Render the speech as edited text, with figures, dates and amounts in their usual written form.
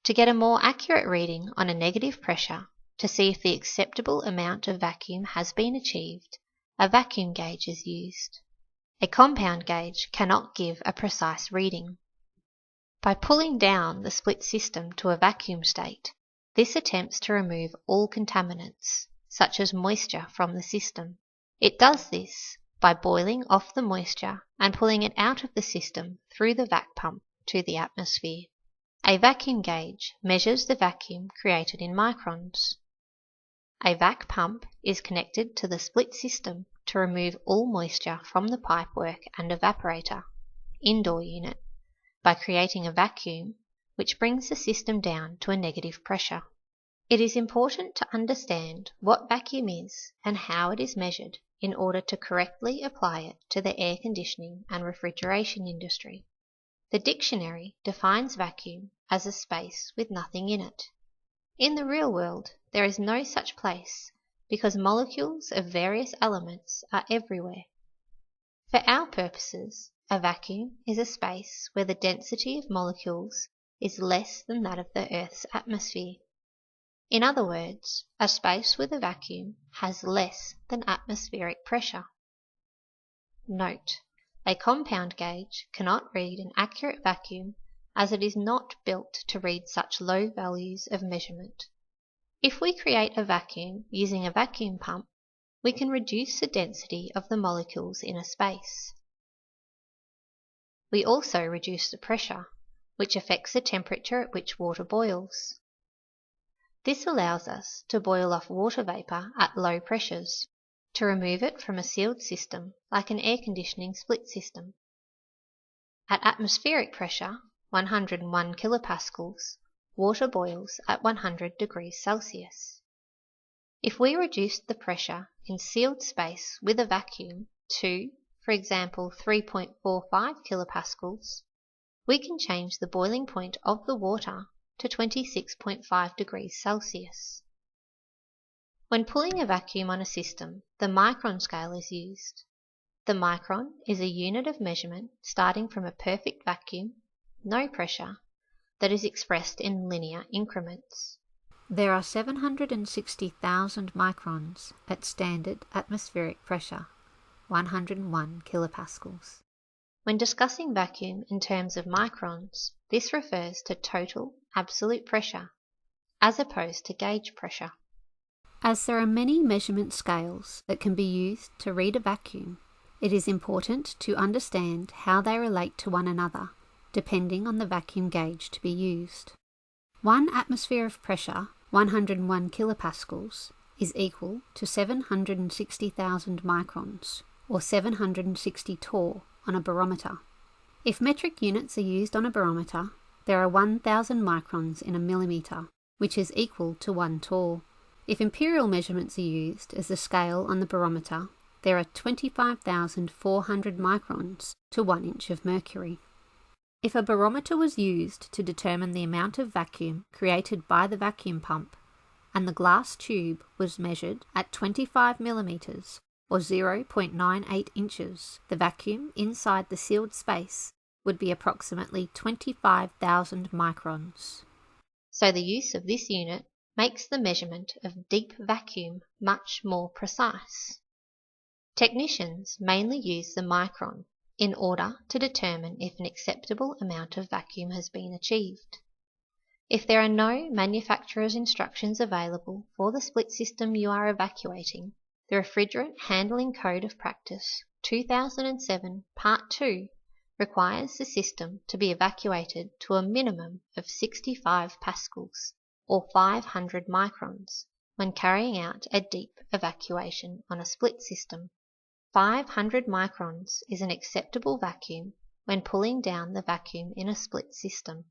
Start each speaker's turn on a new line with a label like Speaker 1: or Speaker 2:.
Speaker 1: To get a more accurate reading on a negative pressure, to see if the acceptable amount of vacuum has been achieved, a vacuum gauge is used. A compound gauge cannot give a precise reading. By pulling down the split system to a vacuum state, this attempts to remove all contaminants, such as moisture, from the system. It does this by boiling off the moisture and pulling it out of the system through the vac pump to the atmosphere. A vacuum gauge measures the vacuum created in microns. A vac pump is connected to the split system to remove all moisture from the pipework and evaporator, indoor unit, by creating a vacuum which brings the system down to a negative pressure. It is important to understand what vacuum is and how it is measured in order to correctly apply it to the air conditioning and refrigeration industry. The dictionary defines vacuum as a space with nothing in it. In the real world, there is no such place because molecules of various elements are everywhere. For our purposes, a vacuum is a space where the density of molecules is less than that of the Earth's atmosphere. In other words, a space with a vacuum has less than atmospheric pressure. Note: a compound gauge cannot read an accurate vacuum as it is not built to read such low values of measurement. If we create a vacuum using a vacuum pump, we can reduce the density of the molecules in a space. We also reduce the pressure, which affects the temperature at which water boils. This allows us to boil off water vapor at low pressures, to remove it from a sealed system like an air conditioning split system. At atmospheric pressure, 101 kilopascals, water boils at 100 degrees Celsius. If we reduced the pressure in sealed space with a vacuum to, for example, 3.45 kilopascals, we can change the boiling point of the water to 26.5 degrees Celsius. When pulling a vacuum on a system, the micron scale is used. The micron is a unit of measurement starting from a perfect vacuum, no pressure, that is expressed in linear increments.
Speaker 2: There are 760,000 microns at standard atmospheric pressure, 101 kilopascals.
Speaker 1: When discussing vacuum in terms of microns, this refers to total absolute pressure, as opposed to gauge pressure.
Speaker 2: As there are many measurement scales that can be used to read a vacuum, it is important to understand how they relate to one another, depending on the vacuum gauge to be used. 1 atmosphere of pressure, 101 kilopascals, is equal to 760,000 microns, or 760 torr, on a barometer. If metric units are used on a barometer, there are 1,000 microns in a millimetre, which is equal to 1 torr. If imperial measurements are used as the scale on the barometer, there are 25,400 microns to 1 inch of mercury. If a barometer was used to determine the amount of vacuum created by the vacuum pump, and the glass tube was measured at 25 millimetres or 0.98 inches, the vacuum inside the sealed space would be approximately 25,000 microns.
Speaker 1: So the use of this unit makes the measurement of deep vacuum much more precise. Technicians mainly use the micron in order to determine if an acceptable amount of vacuum has been achieved. If there are no manufacturer's instructions available for the split system you are evacuating, the Refrigerant Handling Code of Practice 2007 Part 2 requires the system to be evacuated to a minimum of 65 pascals, or 500 microns, when carrying out a deep evacuation on a split system. 500 microns is an acceptable vacuum when pulling down the vacuum in a split system.